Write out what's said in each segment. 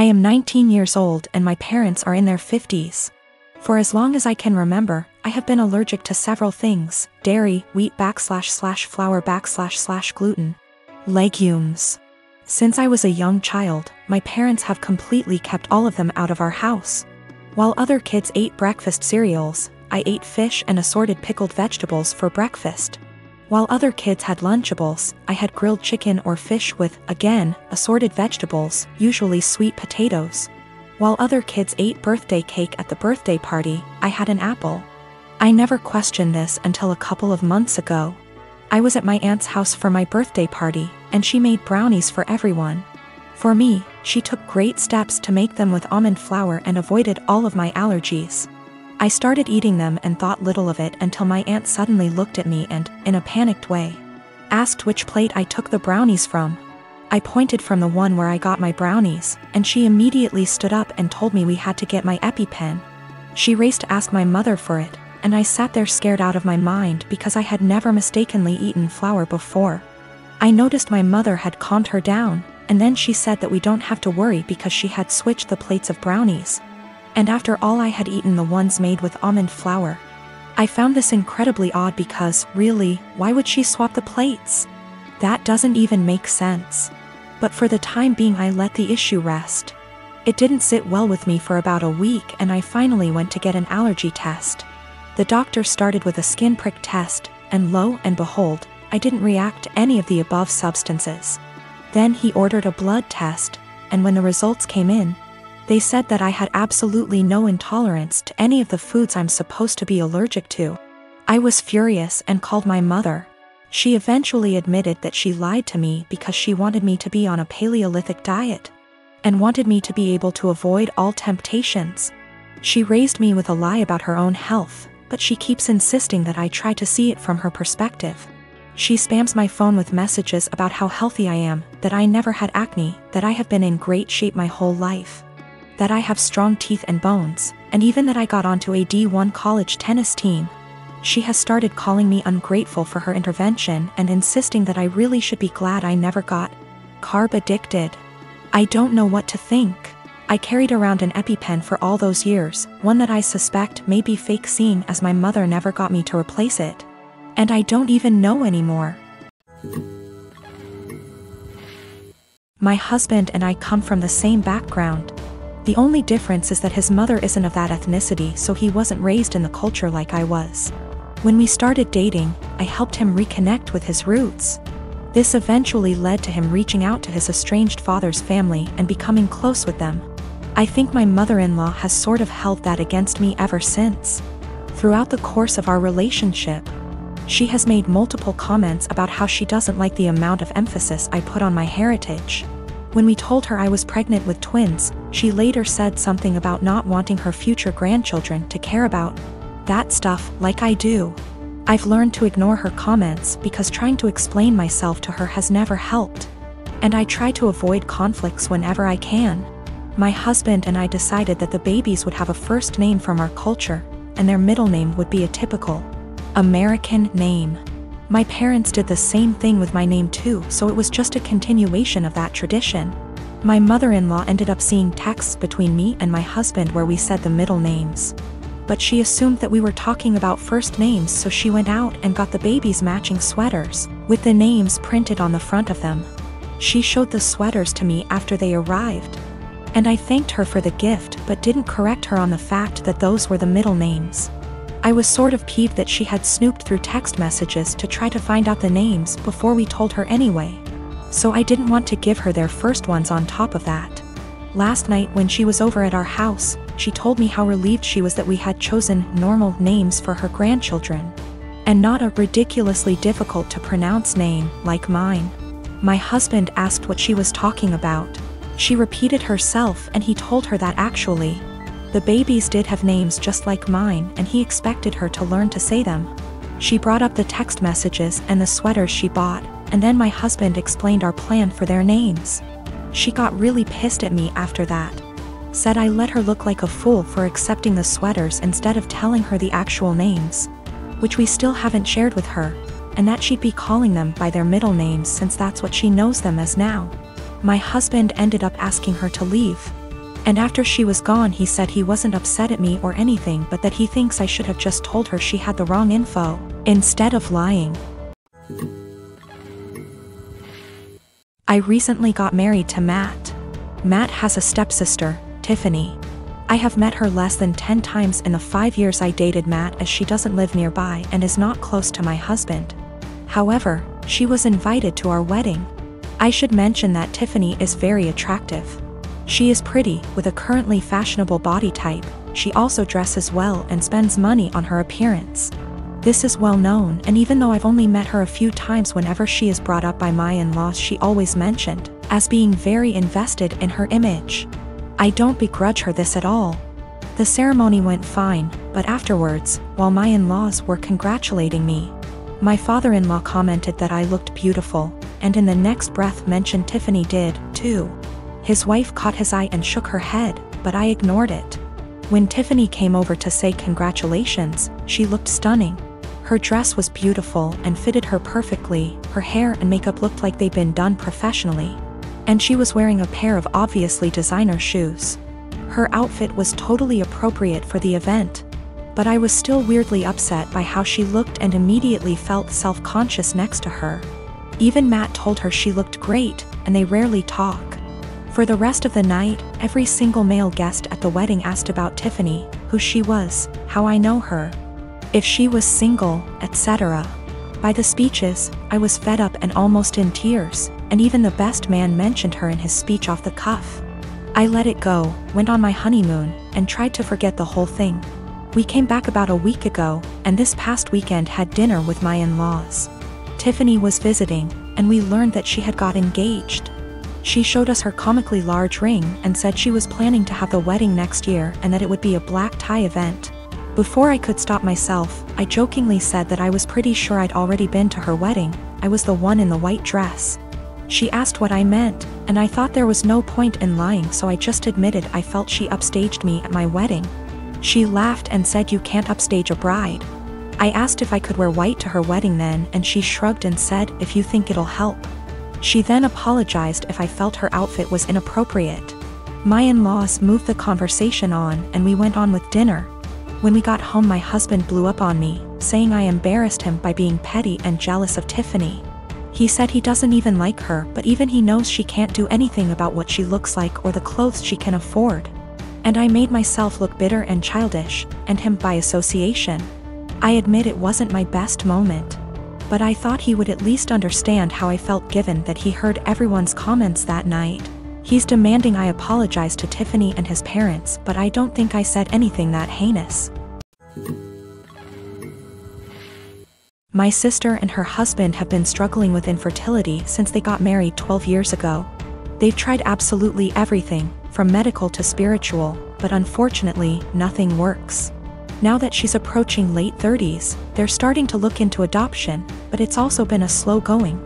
I am 19 years old and my parents are in their 50s. For as long as I can remember, I have been allergic to several things: dairy, wheat / flour / gluten, legumes. Since I was a young child, my parents have completely kept all of them out of our house. While other kids ate breakfast cereals, I ate fish and assorted pickled vegetables for breakfast. While other kids had Lunchables, I had grilled chicken or fish with, again, assorted vegetables, usually sweet potatoes. While other kids ate birthday cake at the birthday party, I had an apple. I never questioned this until a couple of months ago. I was at my aunt's house for my birthday party, and she made brownies for everyone. For me, she took great steps to make them with almond flour and avoided all of my allergies. I started eating them and thought little of it until my aunt suddenly looked at me and, in a panicked way, asked which plate I took the brownies from. I pointed from the one where I got my brownies, and she immediately stood up and told me we had to get my EpiPen. She raced to ask my mother for it, and I sat there scared out of my mind because I had never mistakenly eaten flour before. I noticed my mother had calmed her down, and then she said that we don't have to worry because she had switched the plates of brownies. And after all, I had eaten the ones made with almond flour. I found this incredibly odd because, really, why would she swap the plates? That doesn't even make sense. But for the time being, I let the issue rest. It didn't sit well with me for about a week, and I finally went to get an allergy test. The doctor started with a skin prick test, and lo and behold, I didn't react to any of the above substances. Then he ordered a blood test, and when the results came in, they said that I had absolutely no intolerance to any of the foods I'm supposed to be allergic to. I was furious and called my mother. She eventually admitted that she lied to me because she wanted me to be on a Paleolithic diet and wanted me to be able to avoid all temptations. She raised me with a lie about her own health, but she keeps insisting that I try to see it from her perspective. She spams my phone with messages about how healthy I am, that I never had acne, that I have been in great shape my whole life, that I have strong teeth and bones, and even that I got onto a D1 college tennis team. She has started calling me ungrateful for her intervention and insisting that I really should be glad I never got carb addicted. I don't know what to think. I carried around an EpiPen for all those years, one that I suspect may be fake, seeing as my mother never got me to replace it. And I don't even know anymore. My husband and I come from the same background. The only difference is that his mother isn't of that ethnicity, so he wasn't raised in the culture like I was. When we started dating, I helped him reconnect with his roots. This eventually led to him reaching out to his estranged father's family and becoming close with them. I think my mother-in-law has sort of held that against me ever since. Throughout the course of our relationship, she has made multiple comments about how she doesn't like the amount of emphasis I put on my heritage. When we told her I was pregnant with twins, she later said something about not wanting her future grandchildren to care about that stuff like I do. I've learned to ignore her comments because trying to explain myself to her has never helped. And I try to avoid conflicts whenever I can. My husband and I decided that the babies would have a first name from our culture, and their middle name would be a typical American name. My parents did the same thing with my name too, so it was just a continuation of that tradition. My mother-in-law ended up seeing texts between me and my husband where we said the middle names. But she assumed that we were talking about first names, so she went out and got the babies matching sweaters, with the names printed on the front of them. She showed the sweaters to me after they arrived. And I thanked her for the gift but didn't correct her on the fact that those were the middle names. I was sort of peeved that she had snooped through text messages to try to find out the names before we told her anyway. So I didn't want to give her their first ones on top of that. Last night when she was over at our house, she told me how relieved she was that we had chosen normal names for her grandchildren, and not a ridiculously difficult to pronounce name like mine. My husband asked what she was talking about. She repeated herself and he told her that actually, the babies did have names just like mine and he expected her to learn to say them. She brought up the text messages and the sweaters she bought, and then my husband explained our plan for their names. She got really pissed at me after that. Said I let her look like a fool for accepting the sweaters instead of telling her the actual names, which we still haven't shared with her, and that she'd be calling them by their middle names since that's what she knows them as now. My husband ended up asking her to leave. And after she was gone, he said he wasn't upset at me or anything, but that he thinks I should have just told her she had the wrong info, instead of lying. I recently got married to Matt. Matt has a stepsister, Tiffany. I have met her less than 10 times in the 5 years I dated Matt, as she doesn't live nearby and is not close to my husband. However, she was invited to our wedding. I should mention that Tiffany is very attractive. She is pretty, with a currently fashionable body type. She also dresses well and spends money on her appearance. This is well known, and even though I've only met her a few times, whenever she is brought up by my in-laws, she always mentioned as being very invested in her image. I don't begrudge her this at all. The ceremony went fine, but afterwards, while my in-laws were congratulating me, my father-in-law commented that I looked beautiful, and in the next breath mentioned Tiffany did, too. His wife caught his eye and shook her head, but I ignored it. When Tiffany came over to say congratulations, she looked stunning. Her dress was beautiful and fitted her perfectly, her hair and makeup looked like they'd been done professionally. And she was wearing a pair of obviously designer shoes. Her outfit was totally appropriate for the event. But I was still weirdly upset by how she looked and immediately felt self-conscious next to her. Even Matt told her she looked great, and they rarely talk. For the rest of the night, every single male guest at the wedding asked about Tiffany, who she was, how I know her, if she was single, etc. By the speeches, I was fed up and almost in tears, and even the best man mentioned her in his speech off the cuff. I let it go, went on my honeymoon, and tried to forget the whole thing. We came back about a week ago, and this past weekend had dinner with my in-laws. Tiffany was visiting, and we learned that she had got engaged. She showed us her comically large ring and said she was planning to have the wedding next year and that it would be a black tie event. Before I could stop myself, I jokingly said that I was pretty sure I'd already been to her wedding. I was the one in the white dress. She asked what I meant, and I thought there was no point in lying, so I just admitted I felt she upstaged me at my wedding. She laughed and said, "You can't upstage a bride." I asked if I could wear white to her wedding then, and she shrugged and said, "If you think it'll help." She then apologized if I felt her outfit was inappropriate. My in-laws moved the conversation on, and we went on with dinner. When we got home, my husband blew up on me, saying I embarrassed him by being petty and jealous of Tiffany. He said he doesn't even like her, but even he knows she can't do anything about what she looks like or the clothes she can afford. And I made myself look bitter and childish, and him by association. I admit it wasn't my best moment. But I thought he would at least understand how I felt given that he heard everyone's comments that night. He's demanding I apologize to Tiffany and his parents, but I don't think I said anything that heinous. My sister and her husband have been struggling with infertility since they got married 12 years ago. They've tried absolutely everything, from medical to spiritual, but unfortunately, nothing works. Now that she's approaching late 30s, they're starting to look into adoption, but it's also been a slow going.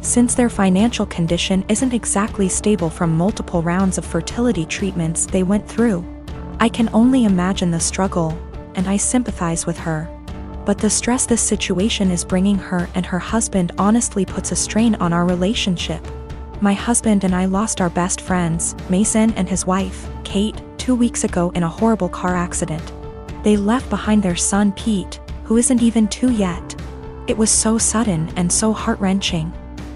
Since their financial condition isn't exactly stable from multiple rounds of fertility treatments they went through. I can only imagine the struggle, and I sympathize with her. But the stress this situation is bringing her and her husband honestly puts a strain on our relationship. My husband and I lost our best friends, Mason and his wife, Kate, 2 weeks ago in a horrible car accident. They left behind their son Pete, who isn't even 2 yet. It was so sudden and so heart-wrenching.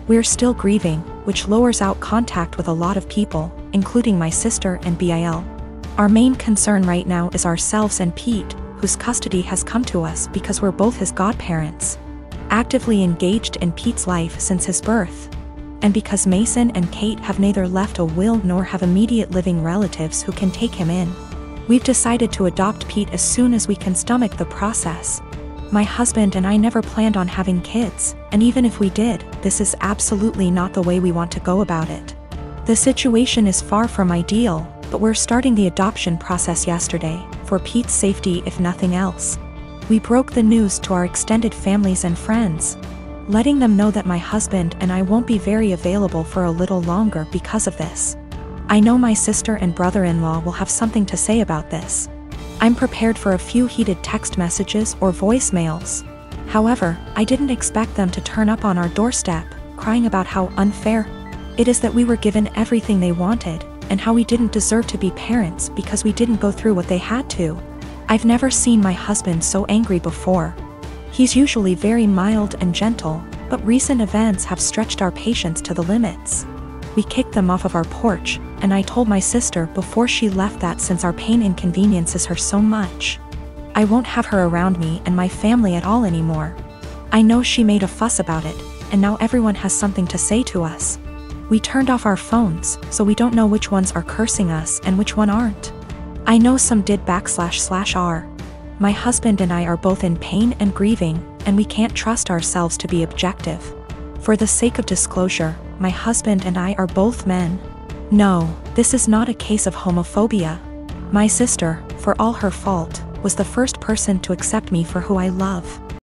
We're still grieving, which lowers out contact with a lot of people, including my sister and Bil. Our main concern right now is ourselves and Pete, whose custody has come to us because we're both his godparents, actively engaged in Pete's life since his birth. And because Mason and Kate have neither left a will nor have immediate living relatives who can take him in. We've decided to adopt Pete as soon as we can stomach the process. My husband and I never planned on having kids, and even if we did, this is absolutely not the way we want to go about it. The situation is far from ideal, but we're starting the adoption process yesterday, for Pete's safety if nothing else. We broke the news to our extended families and friends, letting them know that my husband and I won't be very available for a little longer because of this. I know my sister and brother-in-law will have something to say about this. I'm prepared for a few heated text messages or voicemails. However, I didn't expect them to turn up on our doorstep, crying about how unfair it is that we were given everything they wanted, and how we didn't deserve to be parents because we didn't go through what they had to. I've never seen my husband so angry before. He's usually very mild and gentle, but recent events have stretched our patience to the limits. We kicked them off of our porch, and I told my sister before she left that since our pain inconveniences her so much, I won't have her around me and my family at all anymore. I know she made a fuss about it, and now everyone has something to say to us. We turned off our phones, so we don't know which ones are cursing us and which one aren't. I know some did //r. My husband and I are both in pain and grieving, and we can't trust ourselves to be objective. For the sake of disclosure, my husband and I are both men. No, this is not a case of homophobia. My sister, for all her fault, was the first person to accept me for who I love.